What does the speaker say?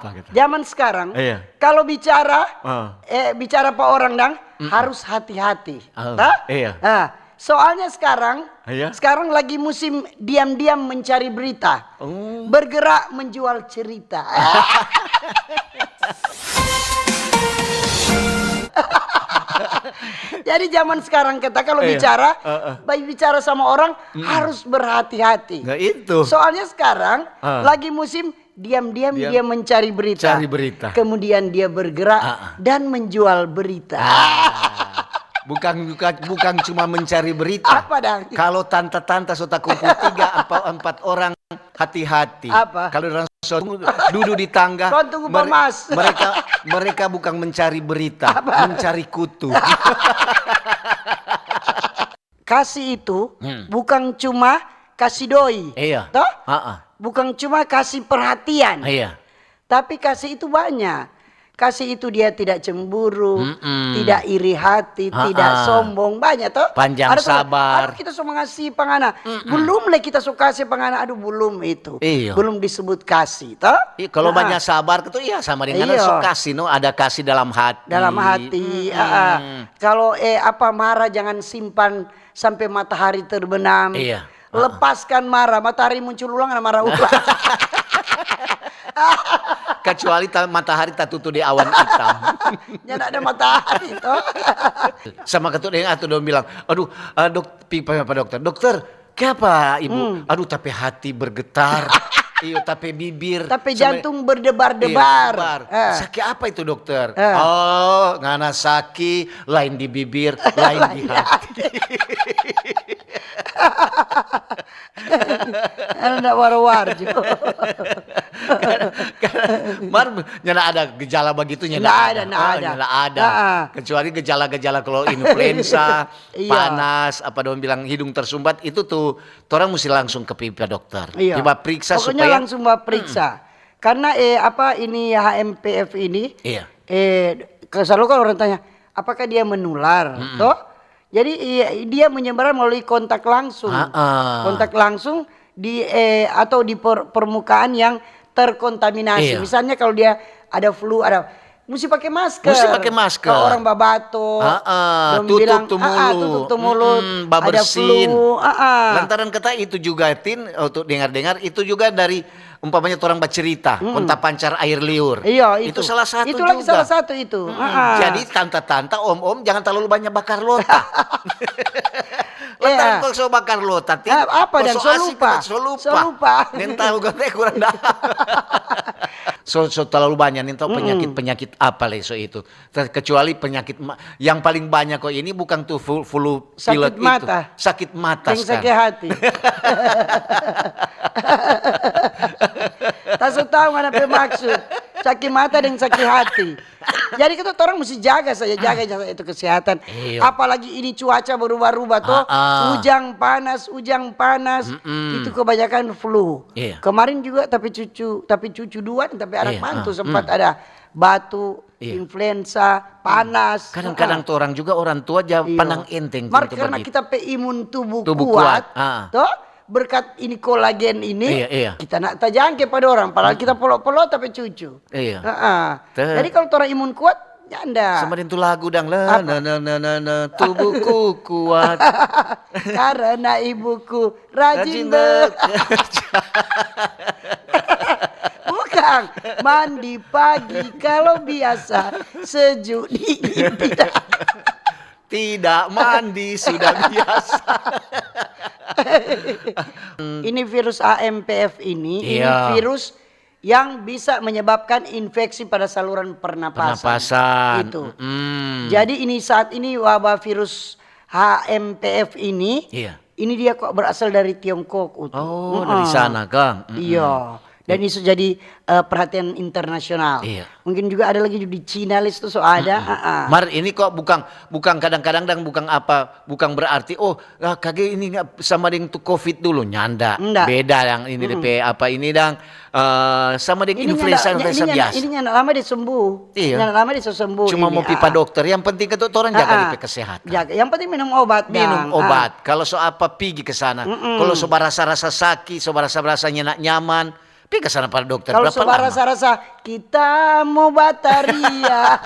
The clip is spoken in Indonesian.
Gitu. Zaman sekarang, Iya. kalau bicara, bicara Pak orang dang, harus hati-hati. Iya. Nah, soalnya sekarang, Iya. sekarang lagi musim diam-diam mencari berita, bergerak menjual cerita. Jadi zaman sekarang kita kalau bicara, bicara sama orang harus berhati-hati. Nah itu. Soalnya sekarang lagi musim diam-diam dia mencari berita. Cari berita. Kemudian dia bergerak dan menjual berita. Bukan cuma mencari berita. Apa dang? Kalau tante-tante sudah kumpul 3-4 orang, hati-hati. Apa? Kalau orang duduk di tangga, Kau tunggu Pak Mas. mereka bukan mencari berita, mencari kutu. Kasih itu bukan cuma kasih doi. Iya. Toh? Bukan Bukan cuma kasih perhatian. Iya. Tapi kasih itu banyak. Kasih itu dia tidak cemburu, tidak iri hati, tidak sombong, banyak toh. Panjang sabar. Aduh kita suka ngasih pangana, belum lah kita suka kasih pangana, aduh belum itu, Iya. belum disebut kasih toh. Kalau banyak sabar itu iya sama dengan kasih, no ada kasih dalam hati. Dalam hati. Kalau marah jangan simpan sampai matahari terbenam. Iya. Lepaskan marah, matahari muncul ulang, marah ulang. Kecuali matahari tak tutup di awan hitam. Jangan ada matahari toh. Sama ketua yang atau dong bilang, aduh Pak dokter, dokter, kenapa ibu? Aduh tapi hati bergetar, iyo tapi bibir, tapi jantung berdebar-debar. Sakit apa itu dokter? Oh, ngana sakit, lain di bibir, lain di hati. Ada war-war juga. Mar, nyana ada gejala begitu Nggak ada. Kecuali gejala-gejala kalau influenza, panas, apa dong bilang hidung tersumbat itu tuh, orang mesti langsung ke pipa dokter. Coba periksa pokoknya supaya langsung periksa. Karena ini HMPF ini, selalu kan orang tanya, apakah dia menular? Toh? Jadi dia menyebar melalui kontak langsung. Kontak langsung atau di permukaan yang terkontaminasi. Misalnya kalau dia ada flu, mesti pakai masker. Kalau orang babato, tutup mulut, ada flu. Lantaran kata itu juga untuk dengar-dengar itu juga dari umpamanya orang bercerita, kontak pancar air liur. Iya, itu salah satu itu juga. Lagi salah satu itu. Jadi tante-tante, om-om jangan terlalu banyak bakar lota. Lantaran kalau so bakar lota, apa dan so lupa. Nen tahu gak kurang dah. So terlalu banyak nih tahu penyakit apa leso itu. Kecuali penyakit yang paling banyak kok ini bukan tuh flu pilot itu. Sakit mata. Yang sakit hati. Tak tahu mana maksud. Sakit mata dan sakit hati. Jadi kita orang mesti jaga itu kesehatan. Apalagi ini cuaca berubah-ubah tuh. Ujang panas. Itu kebanyakan flu. Kemarin juga tapi cucu dua, tapi anak mantu sempat ada batu, influenza, panas. Kadang-kadang tuh orang juga orang tua aja pandang enteng. Karena kita imun tubuh kuat. Toh? Berkat ini kolagen ini, kita nak tajangke pada orang. Padahal kita polok-polok tapi cucu. Jadi kalau orang imun kuat, nyanda. Sama itu lagu dang lah, tubuhku kuat. Karena ibuku rajin bekerja. Bukan, mandi pagi kalau biasa, sejuk dingin tidak. Tidak mandi sudah biasa. Ini virus HMPF ini virus yang bisa menyebabkan infeksi pada saluran pernapasan. Itu. Jadi saat ini wabah virus HMPF ini dia kok berasal dari Tiongkok. Dari sana Kang. Iya. Dan itu jadi perhatian internasional. Mungkin juga ada lagi di Cina itu ada. Mar ini kok bukan kadang-kadang dan bukan berarti kage ini sama dengan COVID dulu nyanda. Beda yang ini ini dang sama dengan influenza biasa. Ini nyanda lama disembuh. Nyanda lama disembuh. Cuma mau pipa dokter. Yang penting itu orang jaga kesehatan. Yang penting minum obat. Minum obat. Kalau so pergi ke sana. Kalau so rasa sakit, so rasa nyaman. Pergi ke sana pada dokter Kalau berapa lama? rasa-rasa kita mau bataria.